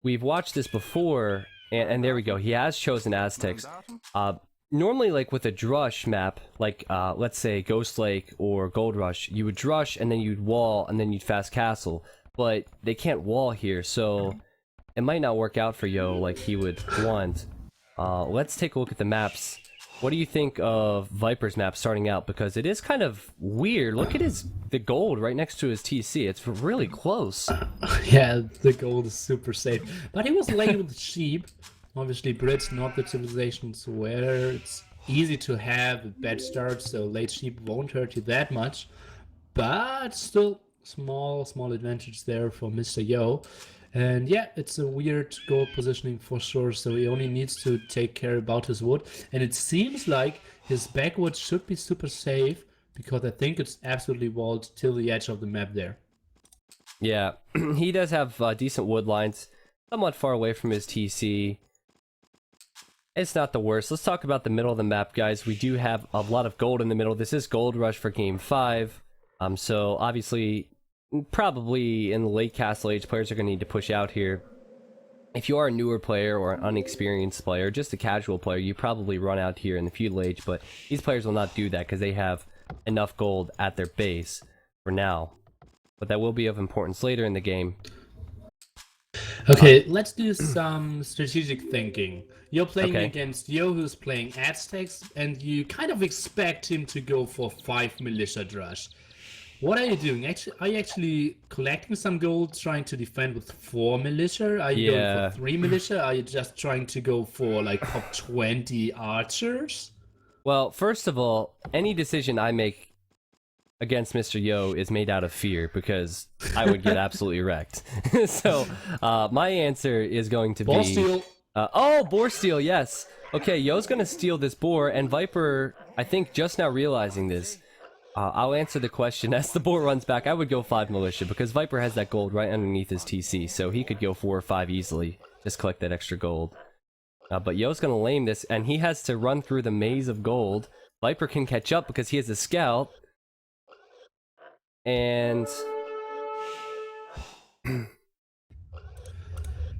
we've watched this before, and there we go. He has chosen Aztecs. Normally, like with a drush map, like let's say Ghost Lake or GoldRush, you would drush and then you'd wall and then you'd fast castle. But they can't wall here, so it might not work out for Yo like he would want. Let's take a look at the maps. What do you think of Viper's map starting out? Because it is kind of weird. Look at the gold right next to his TC. It's really close. Yeah, the gold is super safe. But he was late with sheep. Obviously, Brits not the civilizations where it's easy to have a bad start, so late sheep won't hurt you that much. But still, small advantage there for Mr. Yo. And yeah, it's a weird gold positioning for sure, so he only needs to take care about his wood. And it seems like his backwood should be super safe, because I think it's absolutely walled till the edge of the map there. Yeah, he does have decent wood lines, somewhat far away from his TC. It's not the worst. Let's talk about the middle of the map, guys. We do have a lot of gold in the middle. This is GoldRush for Game 5. So obviously, probably in the late Castle Age, players are going to need to push out here. If you are a newer player or an unexperienced player, just a casual player, you probably run out here in the feudal age, but these players will not do that because they have enough gold at their base for now. But that will be of importance later in the game. Okay, let's do some strategic thinking. You're playing against Yo, who's playing Aztecs, and you kind of expect him to go for 5 militia drush. What are you doing? Are you actually collecting some gold, trying to defend with 4 militia? Are you going for 3 militia? Are you just trying to go for like top 20 archers? Well, first of all, any decision I make against Mr. Yo is made out of fear, because I would get absolutely wrecked. So, my answer is going to be... Boar steal! Boar steal, yes! Okay, Yo's gonna steal this boar, and Viper, I think just now realizing this, I'll answer the question. As the boar runs back, I would go 5 militia, because Viper has that gold right underneath his TC, so he could go 4 or 5 easily. Just collect that extra gold. But Yo's gonna lame this, and he has to run through the maze of gold. Viper can catch up because he has a scout. And...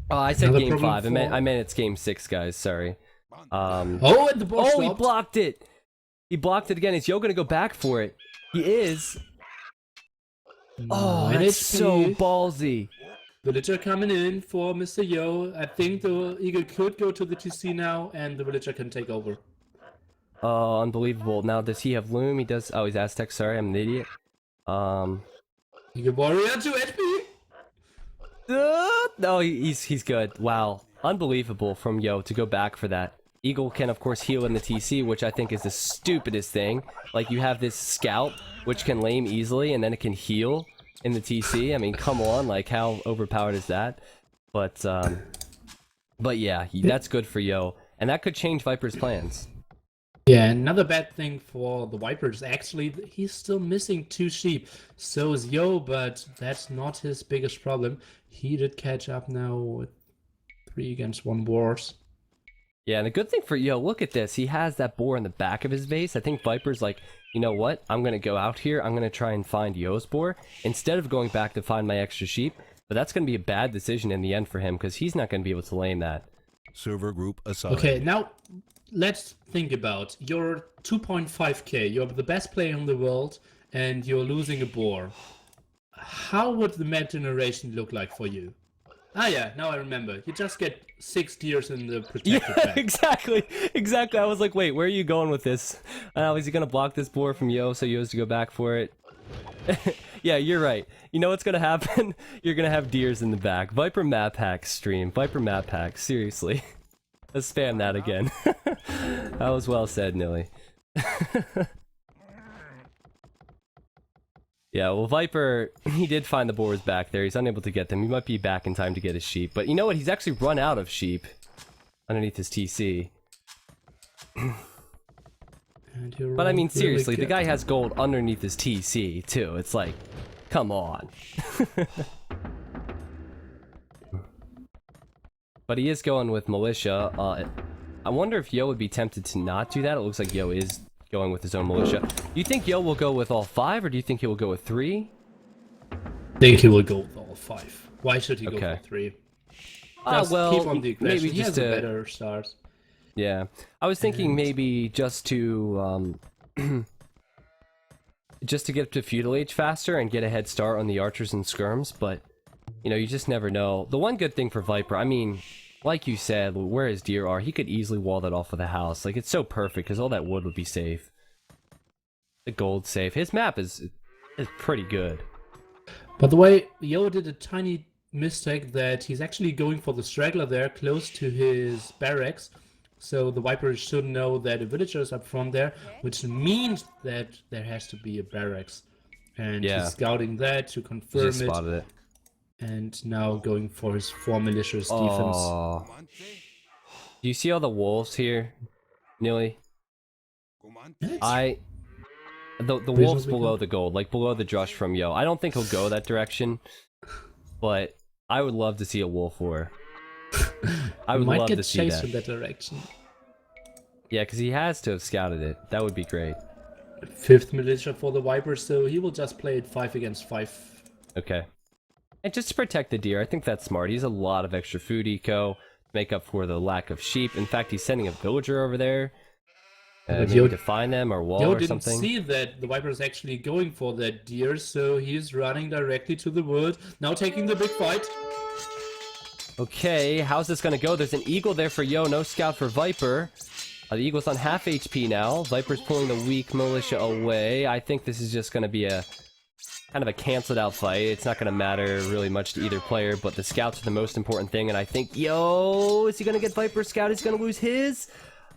I said Another game 5. problem I meant it's game 6, guys. Sorry. And the boar he blocked it! He blocked it again. Is Yo gonna go back for it? He is. Oh, that's so ballsy. Villager coming in for Mr. Yo. I think the Eagle could go to the TC now, and the Villager can take over. Oh, unbelievable. Now, does he have Loom? He does. Oh, he's Aztec. Sorry, I'm an idiot. Eagle Warrior 2 HP! No, he's good. Wow. Unbelievable from Yo to go back for that. Eagle can, of course, heal in the TC, which I think is the stupidest thing. Like, you have this scout, which can lame easily, and then it can heal in the TC. I mean, come on, like, how overpowered is that? But yeah, that's good for Yo. And that could change Viper's plans. Yeah, another bad thing for the Viper is actually he's still missing 2 sheep. So is Yo, but that's not his biggest problem. He did catch up now with 3 against 1 boars. Yeah, and the good thing for Yo, look at this. He has that boar in the back of his base. I think Viper's like, you know what? I'm going to go out here. I'm going to try and find Yo's boar instead of going back to find my extra sheep. But that's going to be a bad decision in the end for him, because he's not going to be able to lane that. Server group assigned. Okay, now let's think about you're 2.5k. You're the best player in the world, and you're losing a boar. How would the map generation look like for you? Ah yeah, now I remember. You just get 6 deers in the protected back. Exactly. I was like, wait, where are you going with this? Is he gonna block this boar from Yo, so Yo has to go back for it? Yeah, you're right. You know what's gonna happen? You're gonna have deers in the back. Viper map hack stream. Viper map hack. Seriously. Let's spam that again. That was well said, Nilly. Yeah, well, Viper, he did find the boars back there. He's unable to get them. He might be back in time to get his sheep. But you know what? He's actually run out of sheep underneath his TC. But I mean, seriously, the guy has gold underneath his TC, too. It's like, come on. But he is going with Militia. I wonder if Yo would be tempted to not do that. It looks like Yo is going with his own Militia. Do you think Yo will go with all 5, or do you think he will go with 3? I think he will go with all 5. Why should he go for 3? Just well, keep on the aggression. maybe He just has a to- better start. Yeah, I was thinking maybe just to just to get to feudal age faster and get a head start on the archers and skirms, but you know, you just never know. The one good thing for Viper, I mean, like you said, where his deer are, he could easily wall that off with a house. Like, it's so perfect because all that wood would be safe. The gold safe. His map is pretty good. By the way, Yo did a tiny mistake that he's actually going for the straggler there, close to his barracks. So the Viper should know that a villager is up front there, which means that there has to be a barracks. And Yeah. he's scouting that to confirm Just it. spotted it. And now going for his 4 militias defense. Oh. Do you see all the wolves here, Nilly? It's- The Reasons wolves we below can- the gold, like below the drush from Yo. I don't think he'll go that direction, but I would love to see a wolf war. I would might love get to see chased that. in that direction. Yeah, because he has to have scouted it. That would be great. 5th militia for the Viper, so he will just play it 5 against 5. Okay. And just to protect the deer, I think that's smart. He's a lot of extra food eco to make up for the lack of sheep. In fact, he's sending a villager over there. But Maybe Yo- to find them or wall Yo or didn't something. see that the Viper is actually going for that deer, so he's running directly to the wood. Now taking the big fight. Okay, how's this gonna go? There's an eagle there for Yo, no scout for Viper. The eagle's on half HP now. Viper's pulling the weak militia away. I think this is just gonna be a kind of a canceled out fight. It's not gonna matter really much to either player, but the scouts are the most important thing, and I think, Yo, is he gonna get Viper's scout? Is he gonna lose his?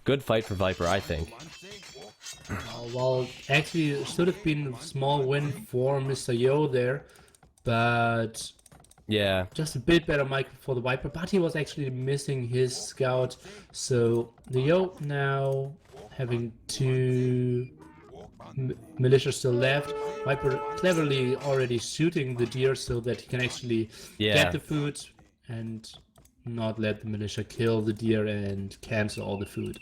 Good fight for Viper, I think. Well, actually, it should have been a small win for Mr. Yo there, but Yeah, just a bit better mic for the Viper, but he was actually missing his scout. So the Yo now having 2 militia still left. Viper cleverly already shooting the deer so that he can actually Yeah. get the food and not let the militia kill the deer and cancel all the food.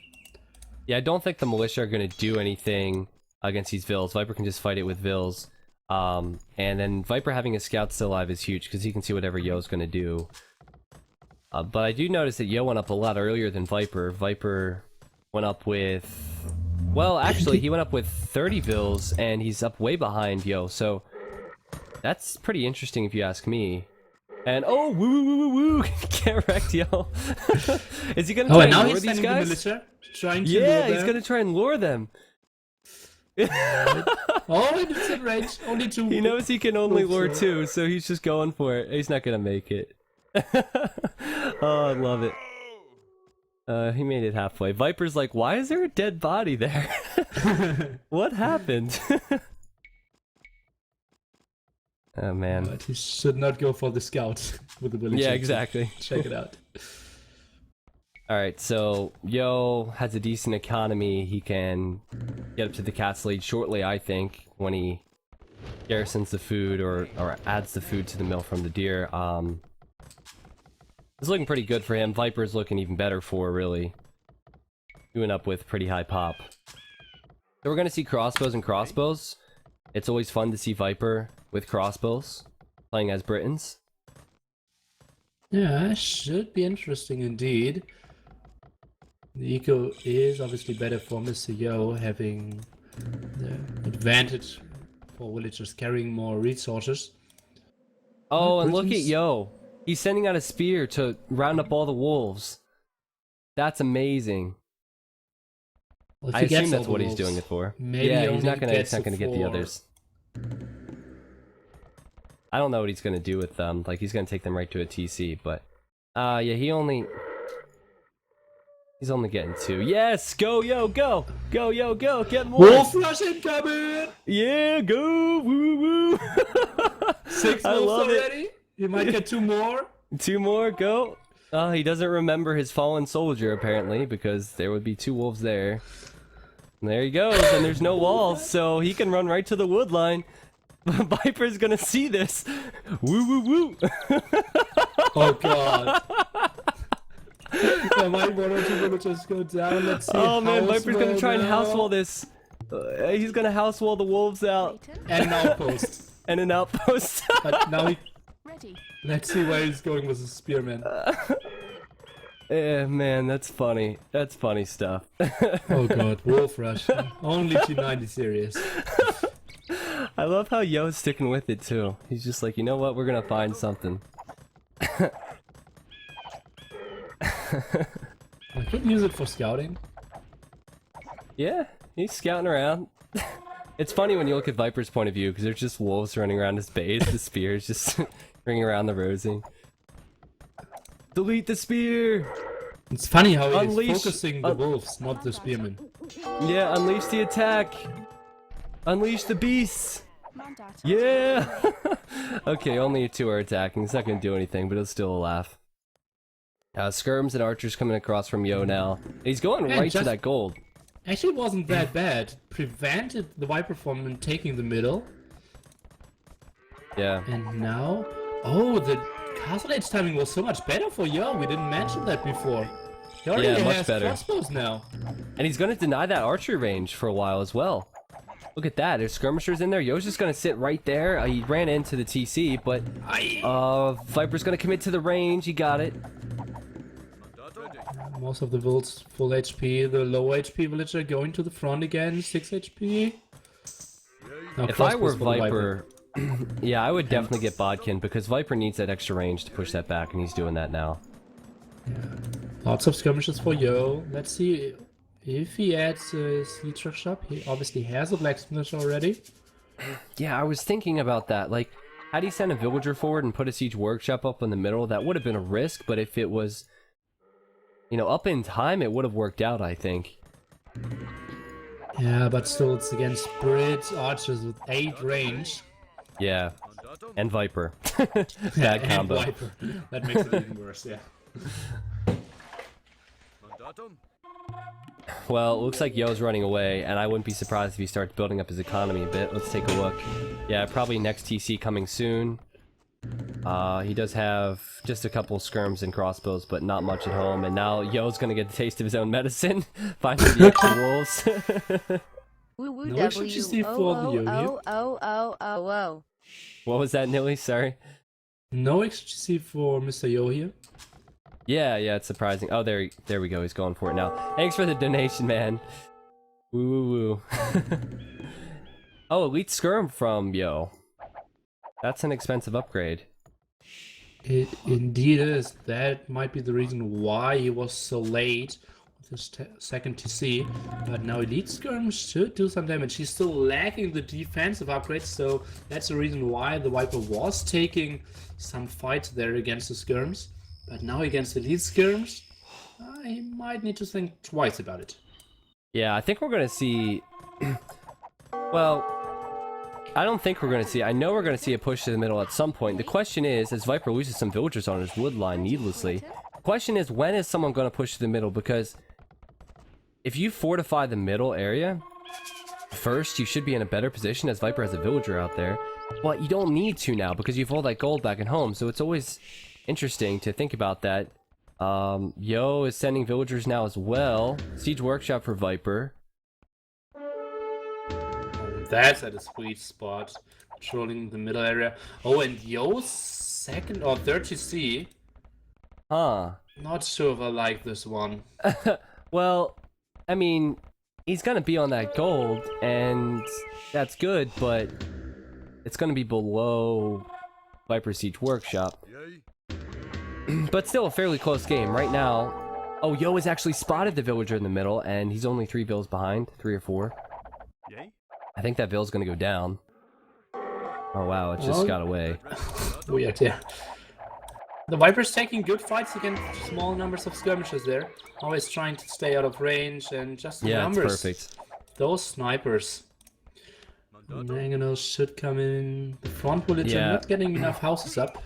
Yeah, I don't think the militia are going to do anything against these vills. Viper can just fight it with vills. And then Viper having a scout still alive is huge because he can see whatever Yo's going to do. But I do notice that Yo went up a lot earlier than Viper. Viper went up with... Well, actually, he went up with 30 vills, and he's up way behind Yo. So that's pretty interesting if you ask me. And oh, woo woo woo woo woo! Get wrecked, Yo. Is he going to Oh, try and now and lure he's these sending the guys? militia, trying to Yeah, lure he's them. gonna try and lure them. Oh, it's in range. Only 2. He knows he can only lure Oops. 2, so he's just going for it. He's not gonna make it. Oh, I love it. He made it halfway. Viper's like, why is there a dead body there? What happened? Oh man. But he should not go for the scout with the militia. Yeah, exactly. Check it out. Alright, so Yo has a decent economy. He can get up to the castle age shortly, I think, when he garrisons the food or adds the food to the mill from the deer. It's looking pretty good for him. Viper's looking even better for, really. Doing up with pretty high pop. So we're gonna see crossbows and crossbows. It's always fun to see Viper with crossbows, playing as Britons. Yeah, should be interesting indeed. The eco is obviously better for Mr. Yo, having the advantage for villagers carrying more resources. Oh, and look at Britons- Yo. He's sending out a spear to round up all the wolves. That's amazing. Well, if I he gets assume that's all the what he's wolves, doing it for. maybe Yeah, he he's not only gonna. gets He's not gonna get the 4. others. I don't know what he's gonna do with them. Like he's gonna take them right to a TC, but yeah, he's only getting 2. Yes, go Yo, go, go Yo, go, get more. Wolf rush incoming! Yeah, go, woo woo. 6 I wolves love it. already. He might get 2 more. 2 more, go. He doesn't remember his fallen soldier apparently because there would be 2 wolves there. And there he goes, and there's no walls, so he can run right to the wood line. Viper's gonna see this. Woo woo woo. Oh god. Yeah, might 1 or 2 villagers go down. Let's see. Oh man, house Viper's gonna wall try and now. house wall this. He's gonna house wall the wolves out And an outpost. and an outpost. But now he. Ready. Let's see where he's going with the spearman. Man, that's funny. That's funny stuff. Oh god, Wolf Rush. Only T90 serious. I love how Yo's sticking with it too. He's just like, you know what? We're gonna find something. I could use it for scouting. Yeah, he's scouting around. It's funny when you look at Viper's point of view, because there's just wolves running around his base, the spears just ringing around the rosy. Delete the spear! It's funny how he's Unleash- focusing the wolves, not the spearmen. Yeah, unleash the attack! Unleash the beasts! Yeah! Okay, only 2 are attacking. It's not gonna do anything, but it'll still laugh. Skirms and archers coming across from Yo now. He's going Yeah, right to just- that gold. Actually, it wasn't that bad. Prevented the Viper from taking the middle. Yeah. And now... Oh, the castle edge timing was so much better for Yo. We didn't mention that before. He already Yeah, much has better. crossbows now. And he's gonna deny that archer range for a while as well. Look at that, there's skirmishers in there. Yo's just gonna sit right there. He ran into the TC, but Viper's gonna commit to the range. He got it. Most of the builds full HP. The low HP villager going to the front again, 6 HP. Now If I were crossbows for the Viper, yeah, I would definitely get Bodkin because Viper needs that extra range to push that back, and he's doing that now. Lots of skirmishes for Yo. Let's see if he adds a siege workshop. He obviously has a blacksmith already. Yeah, I was thinking about that. Like, had he sent a villager forward and put a siege workshop up in the middle, that would have been a risk, but if it was, you know, up in time, it would have worked out, I think. Yeah, but still, it's against Brits archers with 8 range. Yeah. And Viper. Bad And combo. Viper. That makes it even worse, yeah. Well, it looks like Yo's running away, and I wouldn't be surprised if he starts building up his economy a bit. Let's take a look. Yeah, probably next TC coming soon. He does have just a couple skirms and crossbows, but not much at home. And now Yo's gonna get the taste of his own medicine. Finding the extra wolves. No HGC for the Yo-Yo. Oh. What was that, Nilly? Sorry. No XGC for Mr. Yo here. Yeah, it's surprising. Oh, there we go. He's going for it now. Thanks for the donation, man. Woo woo woo. Oh, elite skirm from Yo. That's an expensive upgrade. It indeed is. That might be the reason why he was so late with his second TC. But now Elite Skirm should do some damage. He's still lacking the defensive upgrades, so that's the reason why the Viper was taking some fights there against the Skirms. But now against Elite Skirms, I might need to think twice about it. Yeah, I think we're gonna see... Well... I don't think we're going to see... I know we're going to see a push to the middle at some point. The question is, as Viper loses some villagers on his wood line needlessly, the question is, when is someone going to push to the middle? Because if you fortify the middle area first, you should be in a better position as Viper has a villager out there. But you don't need to now because you've all that gold back at home. So it's always interesting to think about that. Yo is sending villagers now as well. Siege Workshop for Viper. That's at a sweet spot. Controlling the middle area. Oh, and Yo's second or third TC. Huh. Not sure if I like this one. Well, I mean, he's gonna be on that gold, and that's good, but it's gonna be below Viper Siege Workshop. But still a fairly close game. Right now, oh, Yo has actually spotted the villager in the middle, and he's only 3 vills behind, 3 or 4. I think that vill's gonna go down. Oh wow, it just got away. Weird, yeah. The Viper's taking good fights against small numbers of skirmishes there. Always trying to stay out of range and just the Yeah, numbers. it's perfect. Those snipers. Mangonels should come in. The front villager Yeah. not getting enough houses up.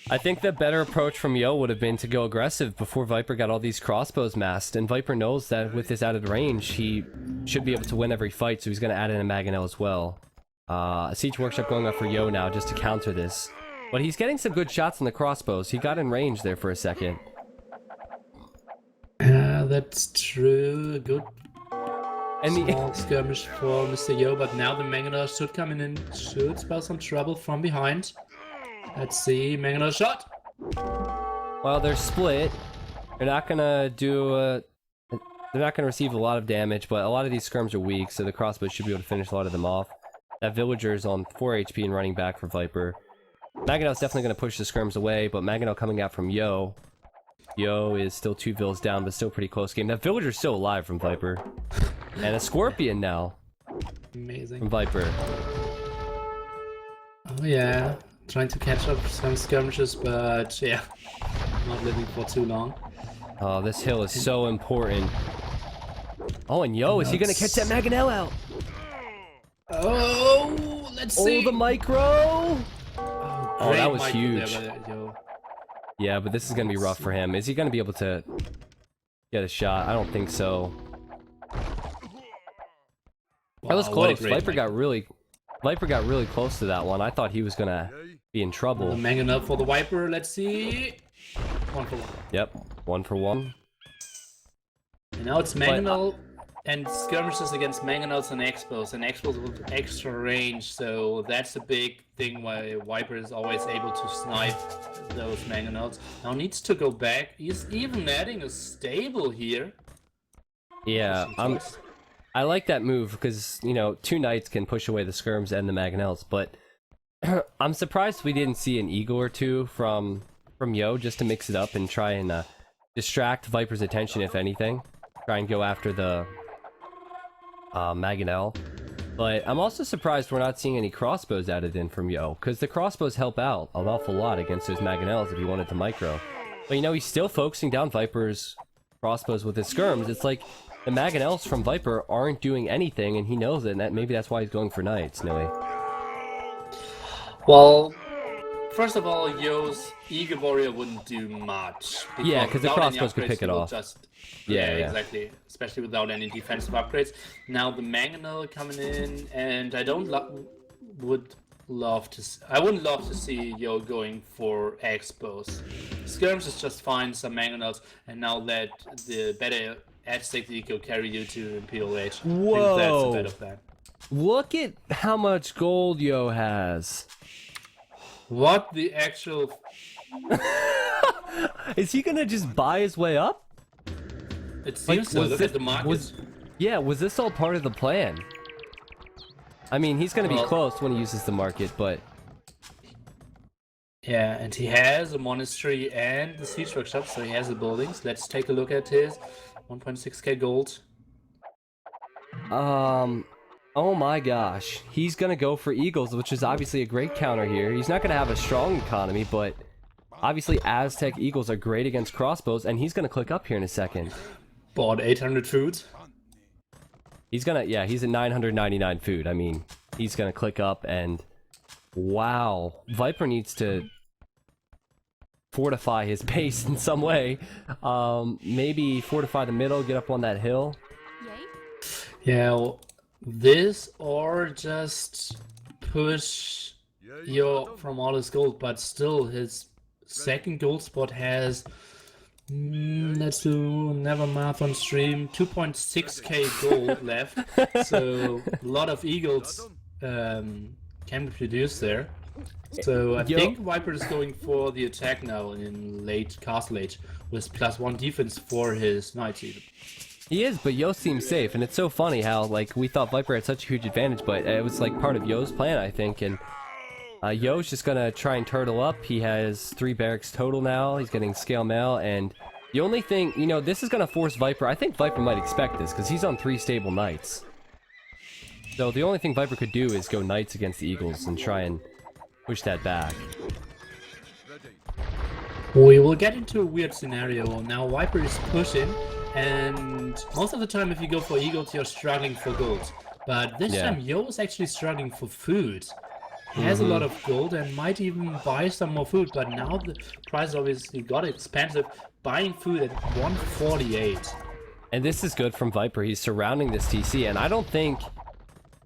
I think the better approach from Yo would have been to go aggressive before Viper got all these crossbows massed, and Viper knows that with his added range, he should be able to win every fight, so he's going to add in a Mangonel as well. A Siege Workshop going up for Yo now just to counter this. But he's getting some good shots on the crossbows. He got in range there for a second. That's true. Good And small skirmish for Mr. Yo, but now the Mangonel should come in and should spell some trouble from behind. Let's see, Mangonel shot! well, they're split. They're not gonna do. They're not gonna receive a lot of damage, but a lot of these skirms are weak, so the crossbow should be able to finish a lot of them off. That villager is on 4 HP and running back for Viper. Maginot's definitely gonna push the skirms away, but Maginot coming out from Yo. Yo is still 2 vills down, but still pretty close game. That villager's still alive from Viper. And a scorpion now. Amazing. From Viper. Oh yeah, trying to catch up some skirmishes, but yeah, not living for too long. Oh, this hill is so important. Oh, and Yo, is he gonna catch that Maginot out? Oh, let's see. Oh, the micro! Oh, that was Great huge. there, Yo. Yeah, but this is gonna be rough for him. Is he gonna be able to get a shot? I don't think so. Wow, That was what a close. great Viper got really close to that one. I thought he was gonna be in trouble. The Maginot for the Viper, let's see. 1 for 1. Yep, 1 for 1. And now it's Maginot and skirmishes against Maginots and Expos with extra range, so that's a big thing why Viper is always able to snipe those Maginots. Now needs to go back. He's even adding a stable here. Yeah, I like that move because, you know, 2 knights can push away the skirms and the Maginots, but I'm surprised we didn't see an eagle or 2 from Yo just to mix it up and try and distract Viper's attention, if anything. Try and go after the Maginot. But I'm also surprised we're not seeing any crossbows added in from Yo, because the crossbows help out an awful lot against those Maginots if you wanted to micro. But you know, he's still focusing down Viper's crossbows with his skirms. It's like the Maginots from Viper aren't doing anything, and he knows it, and that maybe that's why he's going for knights, Nilly. Well, first of all, Yo's Eagle Warrior wouldn't do much. Yeah, because the without any crossbows could upgrades, pick it he will off. Just, Yeah, exactly. Especially without any defensive upgrades. Now the Maginot coming in, and I wouldn't love to see Yo going for Expos. Skirms is just fine, some Maginots, and now let the better Aztec Eco carry you to Imperial Age. Whoa! I think that's a better plan. Look at how much gold Yo has. What the actual... Is he gonna just buy his way up? It seems so. Look at the market. Was this all part of the plan? I mean, he's gonna be close when he uses the market, but... Yeah, and he has a monastery and the siege workshop, so he has the buildings. Let's take a look at his 1.6k gold. Oh my gosh. He's gonna go for eagles, which is obviously a great counter here. He's not gonna have a strong economy, but obviously Aztec eagles are great against crossbows, and he's gonna click up here in a second. Bought 800 food. He's gonna, yeah, he's at 999 food. I mean, he's gonna click up and... Wow. Viper needs to fortify his base in some way. Maybe fortify the middle, get up on that hill. Yeah, well, this or just push Yo from all his gold, but still his second gold spot has... let's do never math on stream. 2.6k gold left, so a lot of eagles can be produced there. So I think Viper is going for the attack now in late castle age with +1 defense for his knights even. He is, but Yo seems safe, and it's so funny how, like, we thought Viper had such a huge advantage, but it was, like, part of Yo's plan, I think, and Yo's just gonna try and turtle up. He has 3 barracks total now, he's getting scale mail, and the only thing, you know, this is gonna force Viper, I think Viper might expect this, because he's on 3 stable knights. So the only thing Viper could do is go knights against the eagles and try and push that back. We will get into a weird scenario. Now Viper is pushing, and most of the time if you go for eagles you're struggling for gold. But this time Yo is actually struggling for food. He has a lot of gold and might even buy some more food, but now the price obviously got expensive, buying food at 148. And this is good from Viper, he's surrounding this TC, and I don't think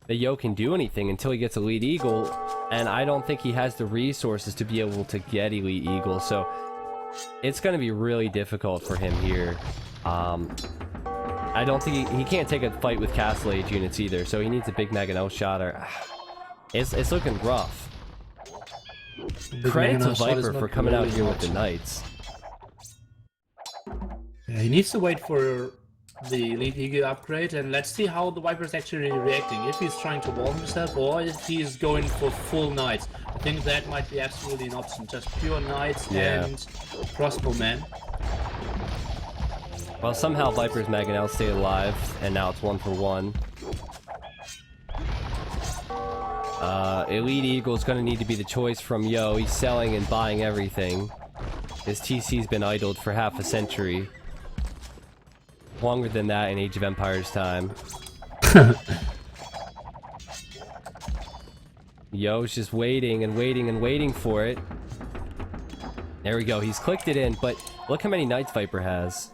that Yo can do anything until he gets Elite Eagle, and I don't think he has the resources to be able to get Elite Eagle, so it's going to be really difficult for him here. I don't think he can't take a fight with Castle Age units either, so he needs a big Maginot shot, or... It's looking rough. Credit to Viper for coming out here with the knights. He needs to wait for the Elite Eagle upgrade, and let's see how the Viper is actually reacting. If he's trying to wall himself, or if he's going for full Knights. I think that might be absolutely an option. Just pure Knights and Crossbowman. Well, somehow Viper's Maggonel stayed alive, and now it's 1-for-1. Elite Eagle's gonna need to be the choice from Yo. He's selling and buying everything. His TC's been idled for half a century. Longer than that in Age of Empires time. Yo's just waiting and waiting and waiting for it. There we go, he's clicked it in, but look how many Knights Viper has.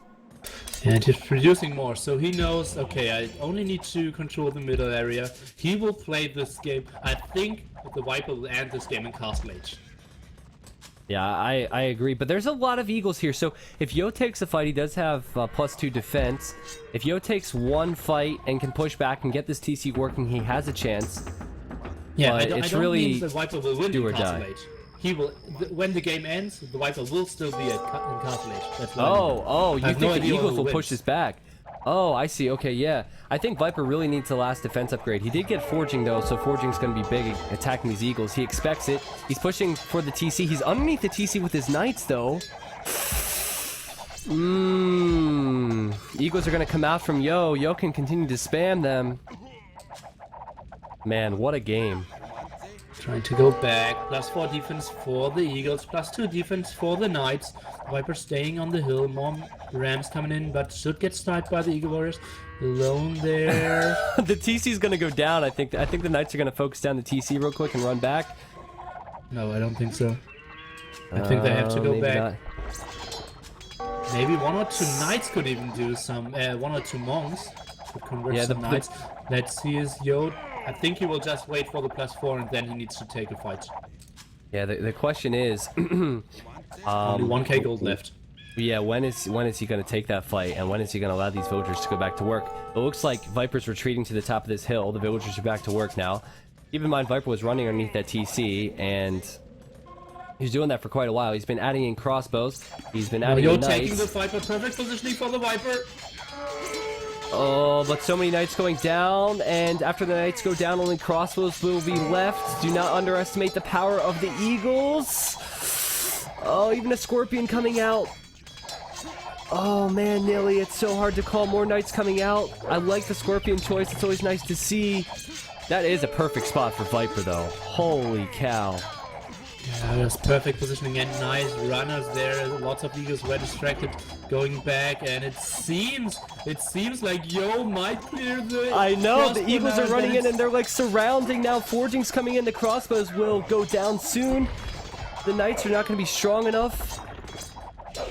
And he's producing more, so he knows, okay, I only need to control the middle area. He will play this game. I think the Viper will end this game in Castle Age. Yeah, I agree, but there's a lot of Eagles here, so if Yo takes a fight, he does have +2 defense. If Yo takes one fight and can push back and get this TC working, he has a chance. Yeah, but I don't really mean the Viper will win do or in Castle die. Age. He will, when the game ends, the Viper will still be in Castle Age. That's what I mean. Oh, you I have think no the idea Eagles who will wins. push this back? Oh, I see. Okay, yeah. I think Viper really needs the last defense upgrade. He did get Forging, though, so Forging's going to be big attacking these Eagles. He expects it. He's pushing for the TC. He's underneath the TC with his Knights, though. Eagles are going to come out from Yo. Yo can continue to spam them. Man, what a game. Trying to go back. +4 defense for the Eagles. +2 defense for the Knights. Viper staying on the hill. More Rams coming in, but should get sniped by the Eagle Warriors. Alone there. The TC's going to go down, I think. I think the Knights are going to focus down the TC real quick and run back. No, I don't think so. I think they have to go Maybe back. not. Maybe 1 or 2 Knights could even do some. 1 or 2 Monks could convert Yeah, some Knights. Let's see his Yod. I think he will just wait for the +4 and then he needs to take a fight. Yeah, the question is... Only 1k gold left. Yeah, when is he going to take that fight, and when is he going to allow these villagers to go back to work? It looks like Viper's retreating to the top of this hill. The villagers are back to work now. Keep in mind, Viper was running underneath that TC, and he's doing that for quite a while. He's been adding in crossbows. He's been adding in Yo knights. taking the Viper. Perfect positioning for the Viper. Oh, but so many knights going down, and after the knights go down, only crossbows will be left. Do not underestimate the power of the Eagles. Oh, even a scorpion coming out. Oh man, Nilly, it's so hard to call. More knights coming out. I like the scorpion choice. It's always nice to see. That is a perfect spot for Viper, though. Holy cow. Yeah, that's perfect positioning and nice runners there. Lots of Eagles were distracted going back, and it seems like Yo might clear the... I know, the crossbow Eagles now, are running then in and they're like surrounding now. Forging's coming in. The crossbows will go down soon. The knights are not going to be strong enough.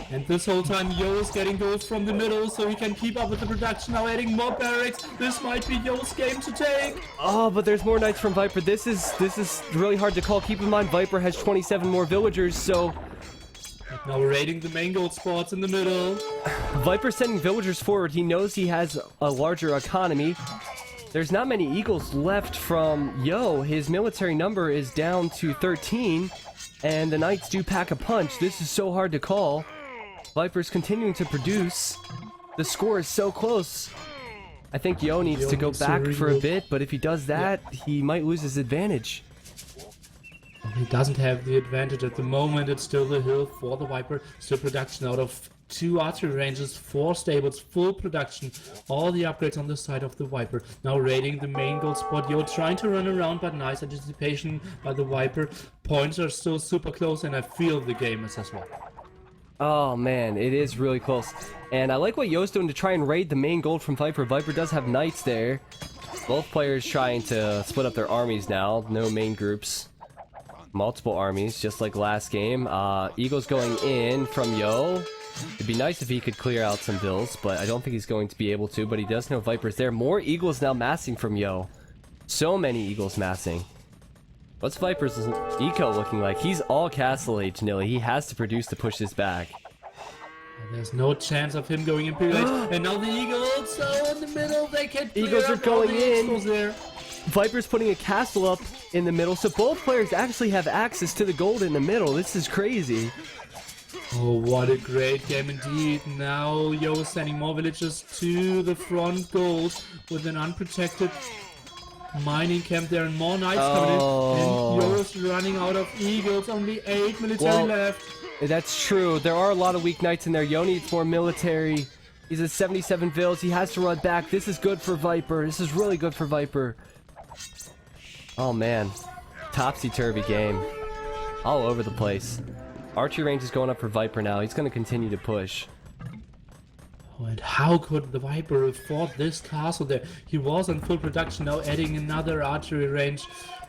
And this whole time Yo is getting goals from the middle so he can keep up with the production. Now adding more barracks. This might be Yo's game to take. Oh, but there's more knights from Viper. This is really hard to call. Keep in mind, Viper has 27 more villagers, so... Now we're raiding the main gold spots in the middle. Viper's sending villagers forward. He knows he has a larger economy. There's not many Eagles left from Yo. His military number is down to 13, and the Knights do pack a punch. This is so hard to call. Viper's continuing to produce. The score is so close. I think Yo needs to go back for a bit, but if he does that, he might lose his advantage. He doesn't have the advantage at the moment. It's still the hill for the Viper. Still production out of 2 archery ranges, 4 stables, full production. All the upgrades on the side of the Viper. Now raiding the main gold spot. Yo trying to run around, but nice anticipation by the Viper. Points are still super close, and I feel the game is as well. Oh man, it is really close. And I like what Yo's doing to try and raid the main gold from Viper. Viper does have knights there. Both players trying to split up their armies now. No main groups. Multiple armies, just like last game. Eagles going in from Yo. It'd be nice if he could clear out some bills, but I don't think he's going to be able to. But he does know Viper's there. More Eagles now massing from Yo. So many Eagles massing. What's Viper's eco looking like? He's all Castle Age, Nilly. He has to produce to push this back. There's no chance of him going Imperial Age. And now the Eagles, so in the middle, they can clear Eagles are up all going the in. Eagles there. Viper's putting a castle up in the middle, so both players actually have access to the gold in the middle. This is crazy. Oh, what a great game indeed. Now Yo is sending more villagers to the front gold with an unprotected mining camp there and more knights coming in. And Yo is running out of eagles. Only 8 military left. That's true. There are a lot of weak knights in there. Yo needs more military. He's at 77 vills. He has to run back. This is good for Viper. This is really good for Viper. Oh, man. Topsy-turvy game. All over the place. Archery range is going up for Viper now. He's going to continue to push. Oh, and how could the Viper afford this castle there? He was on full production, now adding another archery range.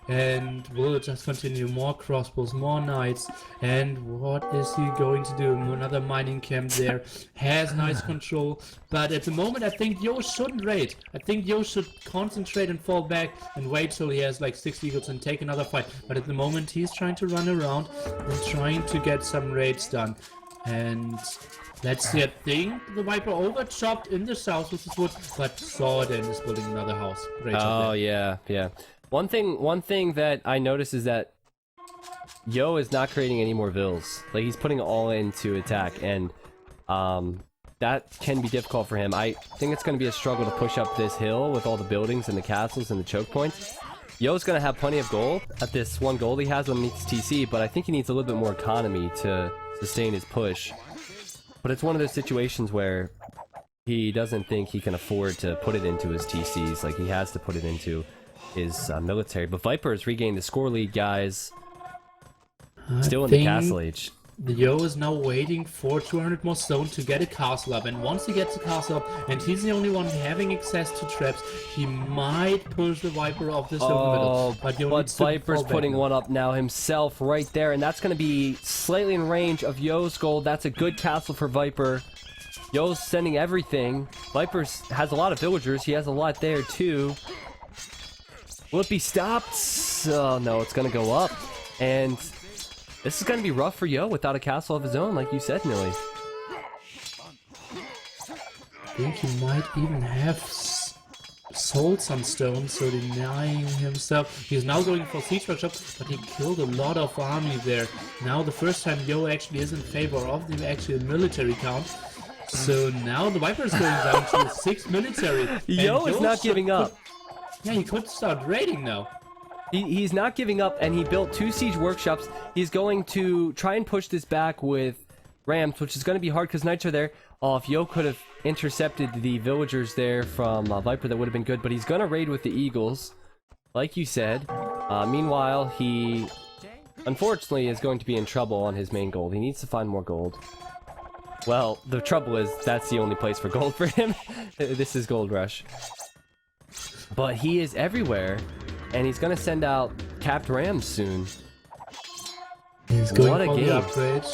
And will just continue. More crossbows, more knights. And what is he going to do? Another mining camp there. Has nice control. But at the moment, I think Yo shouldn't raid. I think Yo should concentrate and fall back and wait till he has like 6 eagles and take another fight. But at the moment, he's trying to run around and trying to get some raids done. And let's see, I think the Viper overchopped in the south with his wood, but saw it and is building another house. Great job there. Yeah. One thing that I noticed is that Yo is not creating any more vills. Like, he's putting all into attack, and that can be difficult for him. I think it's going to be a struggle to push up this hill with all the buildings and the castles and the choke points. Yo's going to have plenty of gold at this 1 gold he has underneath his TC, but I think he needs a little bit more economy to sustain his push. But it's one of those situations where he doesn't think he can afford to put it into his TCs. Like, he has to put it into his military. But Viper has regained the score lead, guys. Still in the castle age. The Yo is now waiting for 200 more stone to get a castle up, and once he gets the castle up, and he's the only one having access to traps, he might push the Viper off this hill in the middle. But Viper's putting one up now himself right there, and that's going to be slightly in range of Yo's gold. That's a good castle for Viper. Yo's sending everything. Viper has a lot of villagers. He has a lot there too. Will it be stopped? Oh no, it's going to go up. And this is going to be rough for Yo without a castle of his own, like you said, Millie. I think he might even have sold some stone, so denying himself. He's now going for siege workshop, but he killed a lot of army there. Now the first time Yo actually is in favor of the actual military count. So now the Viper is going down to 6 military. Yo is not giving up. Yeah, he could start raiding now. He's not giving up, and he built 2 siege workshops. He's going to try and push this back with rams, which is going to be hard because knights are there. Oh, if Yo could have intercepted the villagers there from Viper, that would have been good. But he's going to raid with the eagles, like you said. Meanwhile, he, unfortunately, is going to be in trouble on his main gold. He needs to find more gold. Well, the trouble is, that's the only place for gold for him. This is GoldRush. But he is everywhere, and he's gonna send out capped rams soon. He's going what a for game. the upgrade.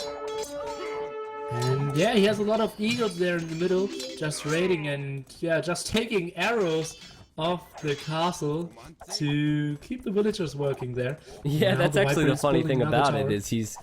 And yeah, he has a lot of eagles there in the middle, just raiding and yeah, just taking arrows off the castle to keep the villagers working there. Yeah, now that's actually the funny thing about tower. it is he's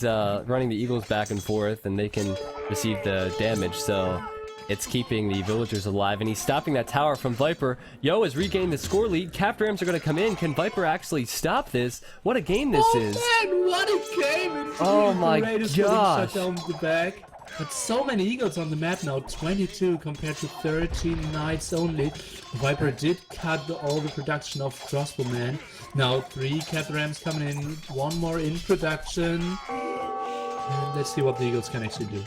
running the eagles back and forth, and they can receive the damage, so it's keeping the villagers alive, and he's stopping that tower from Viper. Yo has regained the score lead. Capped rams are going to come in. Can Viper actually stop this? What a game this is. Man, what a game! Indeed. Oh my gosh! Shut down the back. But so many eagles on the map now, 22 compared to 13 knights only. Viper did cut all the production of crossbowmen. Now 3 capped rams coming in, 1 more in production. And let's see what the eagles can actually do.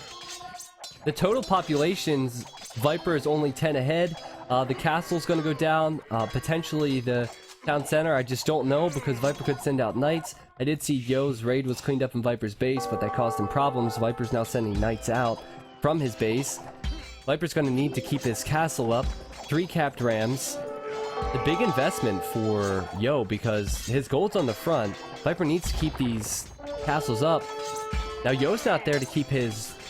The total populations, Viper is only 10 ahead. The castle's going to go down. Potentially the town center, I just don't know, because Viper could send out knights. I did see Yo's raid was cleaned up in Viper's base, but that caused him problems. Viper's now sending knights out from his base. Viper's going to need to keep his castle up. 3 capped rams. The big investment for Yo, because his gold's on the front. Viper needs to keep these castles up. Now Yo's not there to keep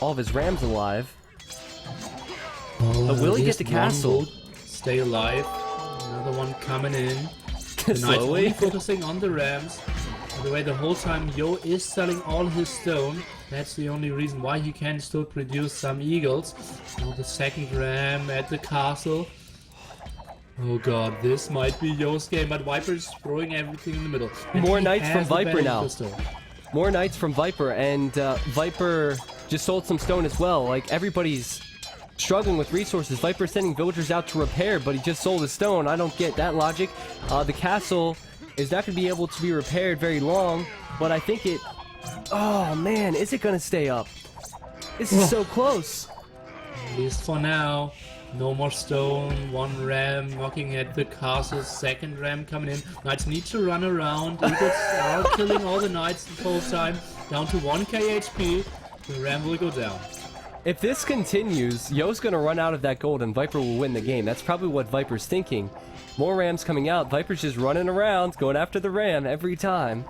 all of his rams alive. But will he get the castle? Stay alive. Another one coming in. The knights only focusing on the rams. By the way, the whole time Yo is selling all his stone. That's the only reason why he can still produce some eagles. Now the second ram at the castle. Oh god, this might be Yo's game, but Viper's throwing everything in the middle. And more knights from Viper now. pistol. More knights from Viper, and Viper just sold some stone as well. Like, everybody's struggling with resources. Viper's sending villagers out to repair, but he just sold his stone. I don't get that logic. The castle is not going to be able to be repaired very long, but I think it... Oh, man, is it going to stay up? This is so close. At least for now. No more stone, one ram knocking at the castle, second ram coming in. Knights need to run around. Eagles are killing all the knights the whole time. Down to 1k HP. The ram will go down. If this continues, Yo's gonna run out of that gold and Viper will win the game. That's probably what Viper's thinking. More rams coming out. Viper's just running around, going after the ram every time.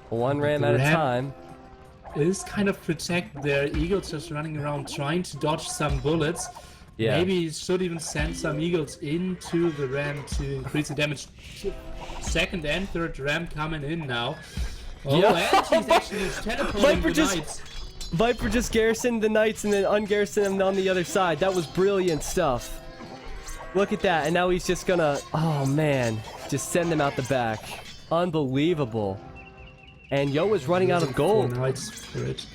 One ram at a time. Is kind of protect their eagles just running around trying to dodge some bullets. Yeah. Maybe he should even send some eagles into the ram to increase the damage. Second and third ram coming in now. Oh, Yeah. and he's actually teleporting Viper the knights. Viper just garrisoned the knights and then ungarrisoned them on the other side. That was brilliant stuff. Look at that, and now he's just gonna... Oh, man. Just send them out the back. Unbelievable. And Yo is running out of gold. Knights for it.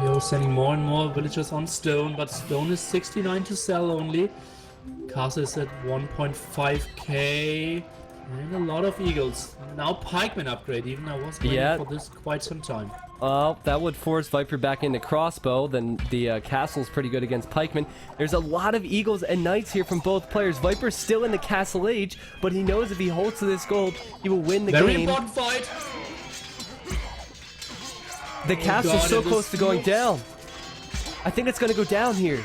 Yo sending more and more villagers on stone, but stone is 69 to sell only. Castle is at 1.5k. And a lot of eagles. Now pikeman upgrade, even I was waiting for this quite some time. That would force Viper back into crossbow. Then the castle's pretty good against pikemen. There's a lot of eagles and knights here from both players. Viper's still in the castle age, but he knows if he holds to this gold, he will win the game. Very important fight. The castle's so close to going down. I think it's gonna go down here.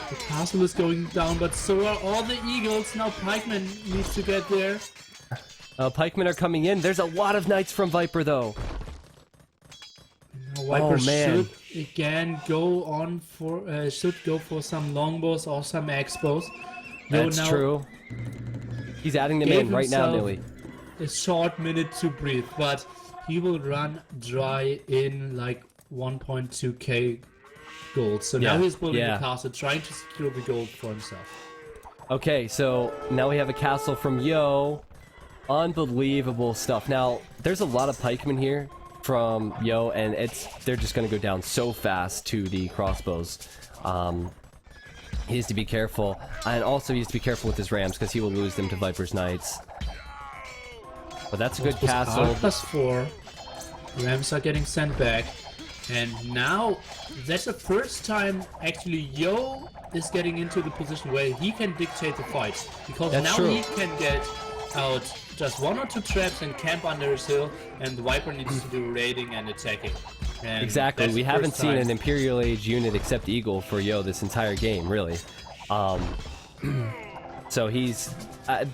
The castle is going down, but so are all the eagles. Now pikemen needs to get there. Pikemen are coming in. There's a lot of knights from Viper, though. Now Viper man. should again go on for go for some longbows or some X-bows. That's true. He's adding them in right now, Millie. A short minute to breathe, but he will run dry in like 1.2k gold. So now he's building the castle, trying to secure the gold for himself. Okay, so now we have a castle from Yo. Unbelievable stuff. Now, there's a lot of pikemen here from Yo, and they're just going to go down so fast to the crossbows. He has to be careful, and also he has to be careful with his rams because he will lose them to Viper's knights. But that's a good castle. +4. Rams are getting sent back. And now, that's the first time actually Yo is getting into the position where he can dictate the fight. Because now he can get out just 1 or 2 traps and camp under his hill, and the Viper needs to do raiding and attacking. And exactly, we haven't seen an Imperial Age unit except Eagle for Yo this entire game, really. So he's...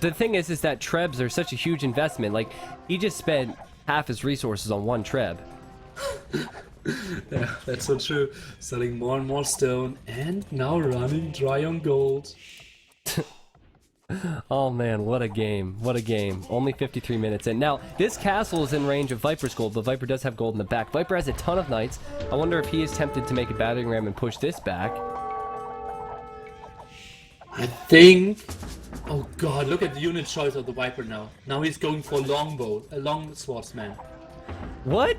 the thing is that Trebs are such a huge investment. Like, he just spent half his resources on one Treb. Yeah, that's so true. Selling more and more stone, and now running dry on gold. Oh man, what a game. What a game. Only 53 minutes in. Now, this castle is in range of Viper's gold, but Viper does have gold in the back. Viper has a ton of knights. I wonder if he is tempted to make a battering ram and push this back. I think... Oh god, look at the unit choice of the Viper now. Now he's going for longbow, a long swordsman. What?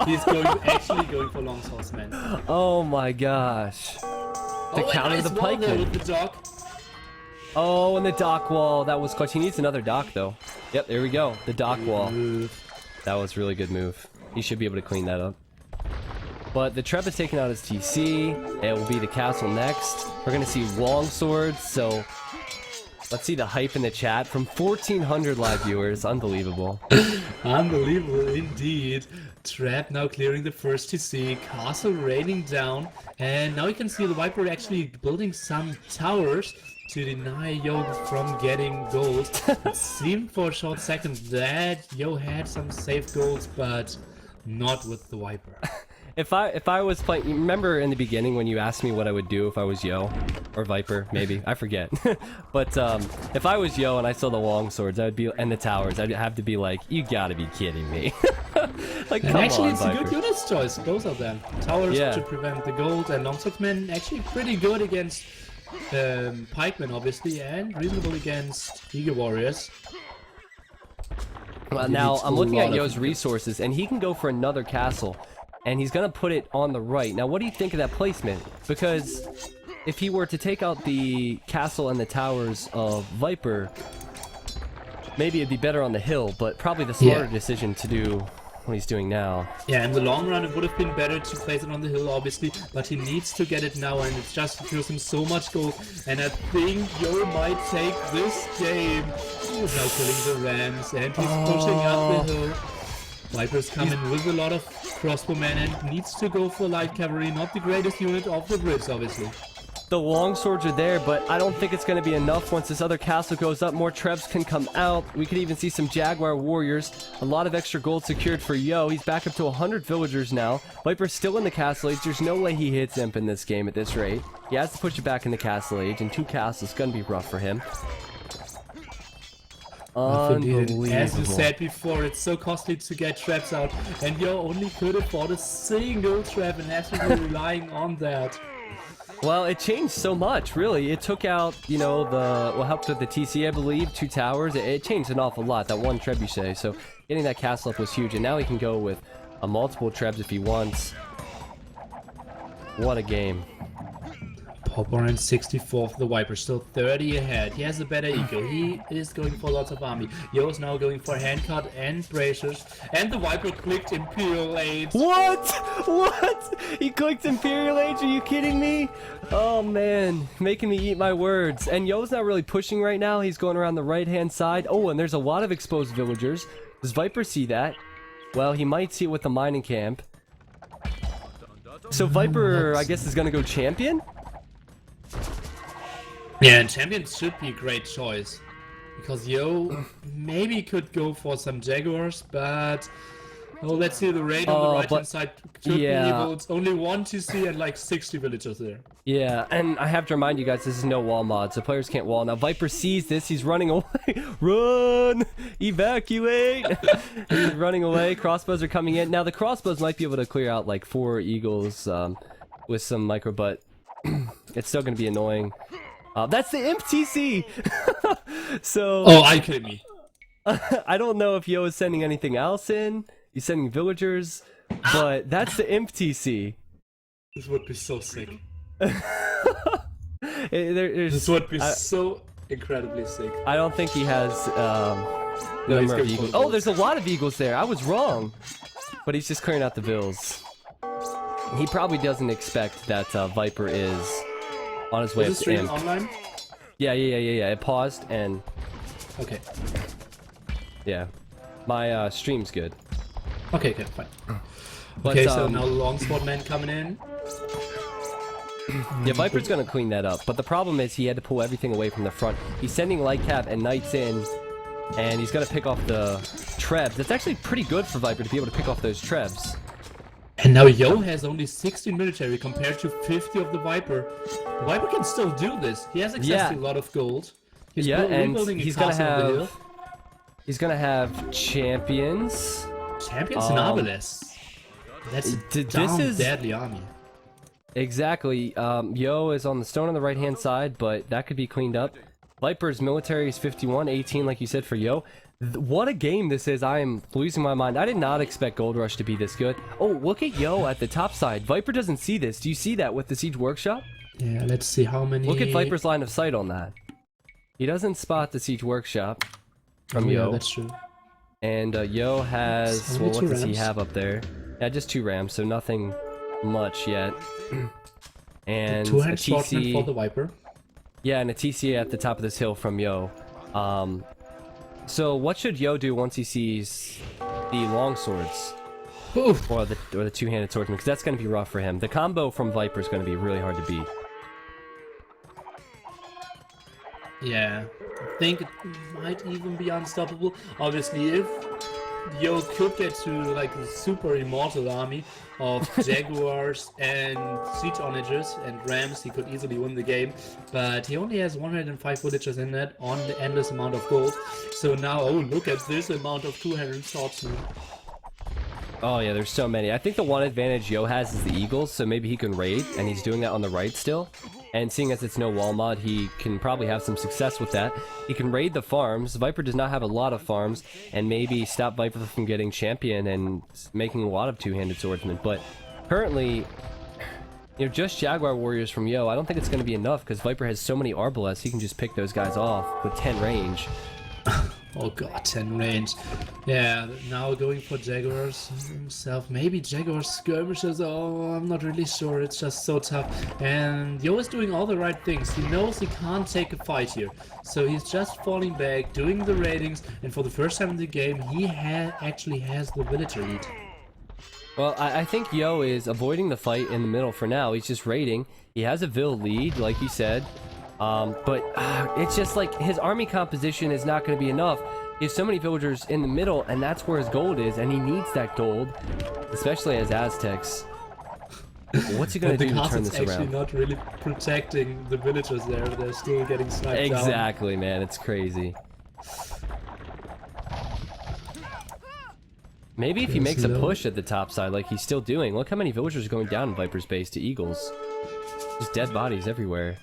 He's actually going for long swordsman. Oh my gosh. To counter the pikemen. With the dock. Oh, and the dock wall. That was clutch. He needs another dock, though. Yep, there we go. The dock wall. That was a really good move. He should be able to clean that up. But the Treb is taking out his TC. It will be the castle next. We're going to see long swords, so... Let's see the hype in the chat from 1,400 live viewers. Unbelievable. Unbelievable indeed. Trap now clearing the first TC. Castle raining down. And now you can see the Viper actually building some towers to deny Yo from getting gold. It seemed for a short second that Yo had some safe golds, but not with the Viper. If I was playing, remember in the beginning when you asked me what I would do if I was Yo or Viper, maybe I forget. But if I was Yo and I saw the long swords, I'd be and the towers, I'd have to be like, you gotta be kidding me. Like, and come actually, on, it's Viper. a good unit choice, both of them. Towers to prevent the gold, and longswordmen actually pretty good against pikemen, obviously, and reasonable against eagle warriors. Well, now I'm looking at Yo's resources, and he can go for another castle. and he's gonna put it on the right. Now, what do you think of that placement? Because if he were to take out the castle and the towers of Viper, maybe it'd be better on the hill, but probably the smarter decision to do what he's doing now. Yeah, in the long run, it would have been better to place it on the hill, obviously, but he needs to get it now, and it's just gives him so much gold. And I think Yo might take this game. He's now killing the Rams, and he's pushing up the hill. Viper's coming with a lot of crossbowmen and needs to go for light cavalry, not the greatest unit of the Brits, obviously. The longswords are there, but I don't think it's going to be enough. Once this other castle goes up, more trebs can come out. We could even see some Jaguar warriors. A lot of extra gold secured for Yo. He's back up to 100 villagers now. Viper's still in the castle age. There's no way he hits Imp in this game at this rate. He has to push it back in the castle age, and 2 castles is going to be rough for him. Unbelievable. As you said before, it's so costly to get traps out, and Yo only could afford a single trap and has to be relying on that. Well, it changed so much, really. It took out, you know, helped with the TC, I believe, 2 towers. It changed an awful lot, that 1 trebuchet. So getting that castle up was huge, and now he can go with multiple trebs if he wants. What a game. Popper and 64 for the Viper, still 30 ahead. He has a better eco. He is going for lots of army. Yo is now going for handcut and bracers. And the Viper clicked Imperial Age. What? What? He clicked Imperial Age? Are you kidding me? Oh man, making me eat my words. And Yo's not really pushing right now. He's going around the right-hand side. Oh, and there's a lot of exposed villagers. Does Viper see that? Well, he might see it with the mining camp. So Viper, I guess, is going to go champion? Yeah, and champion should be a great choice. Because Yo maybe could go for some Jaguars, but... Oh, let's see, the raid on the right-hand side should be able. It's only 1 TC and like 60 villagers there. Yeah, and I have to remind you guys, this is no wall mod, so players can't wall. Now, Viper sees this, he's running away. Run! Evacuate! He's running away, crossbows are coming in. Now, the crossbows might be able to clear out like 4 eagles with some micro, but it's still going to be annoying. That's the Imp TC! So... Oh, are you kidding me? I don't know if Yo is sending anything else in. He's sending villagers, but that's the Imp TC. This would be so sick. This would be so incredibly sick. I don't think he has number of eagles. Oh, there's a lot of eagles there. I was wrong. But he's just clearing out the vills. He probably doesn't expect that Viper is on his way up to Imp. Online? Yeah. It paused and... Okay. Yeah. My stream's good. Okay, fine. But, okay, so now longsword man coming in. Yeah, Viper's gonna clean that up, but the problem is he had to pull everything away from the front. He's sending light cap and knights in, and he's gonna pick off the trebs. It's actually pretty good for Viper to be able to pick off those trebs. And now Yo has only 16 military compared to 50 of the Viper. Viper can still do this. He has access to a lot of gold. He's and he's gonna have... He's gonna have champions. Champions and Arbalest. That's a deadly army. Exactly. Yo is on the stone on the right-hand side, but that could be cleaned up. Viper's military is 51, 18 like you said for Yo. What a game this is. I am losing my mind. I did not expect GoldRush to be this good. Oh, look at Yo at the top side. Viper doesn't see this. Do you see that with the Siege Workshop? Yeah, let's see how many... Look at Viper's line of sight on that. He doesn't spot the Siege Workshop from Yo. Yeah, that's true. And Yo has... Well, what does he have up there? Yeah, just 2 rams, so nothing much yet. And 200 a TC for the Viper. Yeah, and a TC at the top of this hill from Yo. So what should Yo do once he sees the longswords? Oof. Or the two-handed swordsman? Because that's going to be rough for him. The combo from Viper is going to be really hard to beat. Yeah, I think it might even be unstoppable. Obviously, if Yo could get to like a super immortal army of Jaguars and siege onagers and rams, he could easily win the game. But he only has 105 villagers in that on the endless amount of gold. So now, oh, look at this amount of 200 swordsmen. Oh yeah, there's so many. I think the one advantage Yo has is the Eagles, so maybe he can raid, and he's doing that on the right still. And seeing as it's no wall mod, he can probably have some success with that. He can raid the farms. Viper does not have a lot of farms, and maybe stop Viper from getting champion and making a lot of two-handed swordsmen. But currently, you know, just Jaguar warriors from Yo, I don't think it's going to be enough, because Viper has so many Arbalests, he can just pick those guys off with 10 range. Oh god, 10 range. Yeah, now going for Jaguars himself. Maybe Jaguar skirmishes. Oh, I'm not really sure. It's just so tough. And Yo is doing all the right things. He knows he can't take a fight here. So he's just falling back, doing the raidings. And for the first time in the game, he actually has the villager lead. Well, I think Yo is avoiding the fight in the middle for now. He's just raiding. He has a Vil lead, like you said. But it's just like his army composition is not going to be enough. He has so many villagers in the middle, and that's where his gold is, and he needs that gold, especially as Aztecs. What's he going to do to turn this around? The castle's actually not really protecting the villagers there. They're still getting sniped down. Exactly, man. It's crazy. Maybe if he makes a push at the top side like he's still doing. Look how many villagers are going down in Viper's base to Eagles. Just dead bodies everywhere.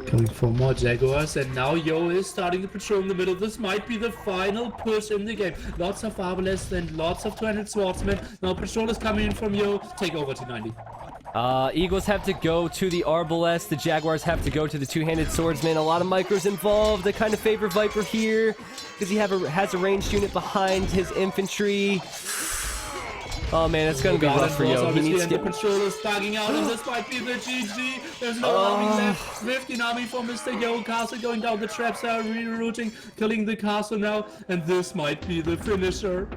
Coming for more Jaguars, and now Yo is starting to patrol in the middle. This might be the final push in the game. Lots of Arbalests and lots of 200 swordsmen. Now patrol is coming in from Yo. Take over T90. Eagles have to go to the Arbalest. The Jaguars have to go to the two-handed swordsman. A lot of micros involved. They kind of favor Viper here because he has a ranged unit behind his infantry. Oh man, it's gonna be rough for Yo. He needs to get... The controller's bugging out, and this might be the GG. There's no army left. 15 army for Mr. Yo. Castle going down. The traps are rerouting, killing the castle now, and this might be the finisher.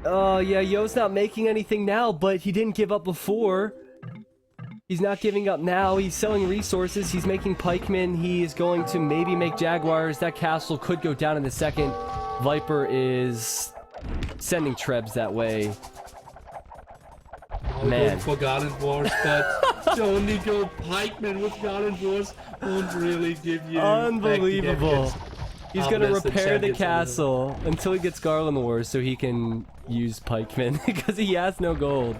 Oh yeah, Yo's not making anything now, but he didn't give up before. He's not giving up now. He's selling resources. He's making pikemen. He is going to maybe make Jaguars. That castle could go down in a second. Viper is sending Trebs that way. Man, for Garland Wars, but to only go pikemen with Garland Wars won't really give you... Unbelievable. He's gonna repair the castle until he gets Garland Wars so he can use pikemen because he has no gold.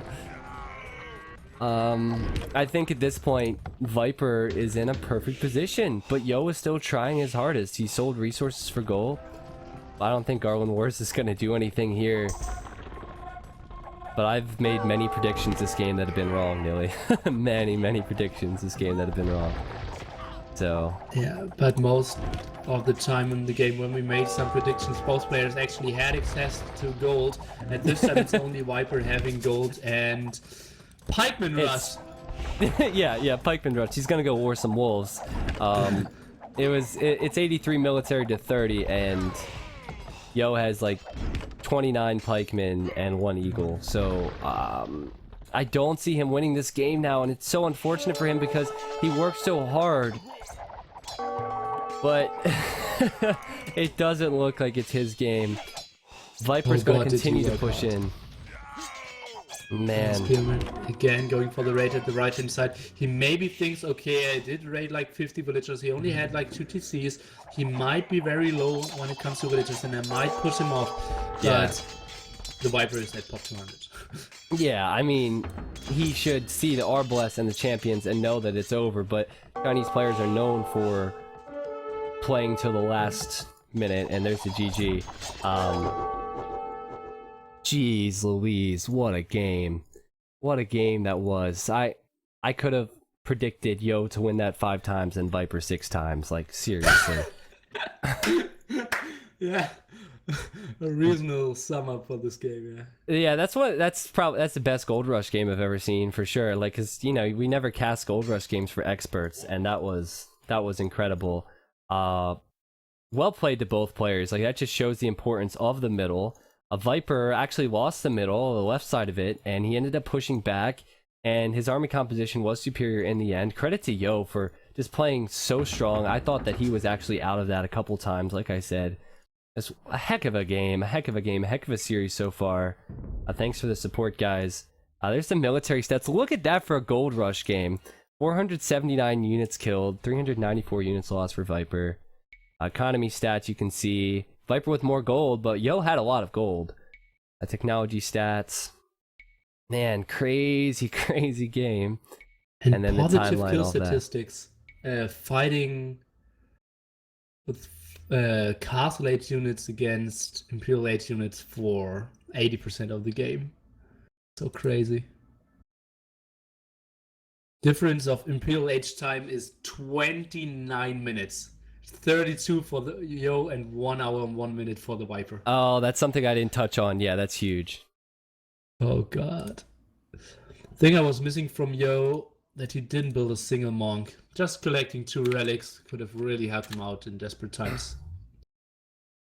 I think at this point, Viper is in a perfect position, but Yo is still trying his hardest. He sold resources for gold. I don't think Garland Wars is gonna do anything here. But I've made many predictions this game that have been wrong, Nilly. many predictions this game that have been wrong. So... Yeah, but most of the time in the game when we made some predictions, both players actually had access to gold. At this time it's only Viper having gold and Pikeman Rush. yeah, Pikeman Rush. He's gonna go war some wolves. It's 83 military to 30, and Yo has like 29 pikemen and 1 eagle. So I don't see him winning this game now, and it's so unfortunate for him because he worked so hard. But it doesn't look like it's his game. Viper's gonna continue to push in. Man. Again, going for the raid at the right hand side. He maybe thinks, okay, I did raid like 50 villagers. He only had like 2 TCs. He might be very low when it comes to villagers, and I might push him off. Yeah. But the Viper is at pop 200. Yeah, I mean, he should see the Arbalest and the champions and know that it's over, but Chinese players are known for playing till the last minute, and there's the GG. Jeez Louise, what a game. What a game that was. I could have predicted Yo to win that 5 times and Viper 6 times, like seriously. Yeah. A reasonable sum up for this game, yeah. Yeah, that's the best GoldRush game I've ever seen for sure. Like, cause you know, we never cast GoldRush games for experts, and that was incredible. Well played to both players. Like, that just shows the importance of the middle. Viper actually lost the middle, the left side of it, and he ended up pushing back, and his army composition was superior in the end. Credit to Yo for just playing so strong. I thought that he was actually out of that a couple times, like I said. It's a heck of a game, a heck of a series so far. Thanks for the support, guys. There's the military stats. Look at that for a GoldRush game. 479 units killed, 394 units lost for Viper. Economy stats, you can see Viper with more gold, but Yo had a lot of gold. Technology stats. Man, crazy, crazy game. And then the positive timeline, kill all that. statistics. Fighting with Castle Age units against Imperial Age units for 80% of the game. So crazy. Difference of Imperial Age time is 29 minutes. 32 for the Yo and 1 hour and 1 minute for the Viper. Oh, that's something I didn't touch on. Yeah, that's huge. Oh god. Thing I was missing from Yo, that he didn't build a single monk. Just collecting 2 relics could have really helped him out in desperate times.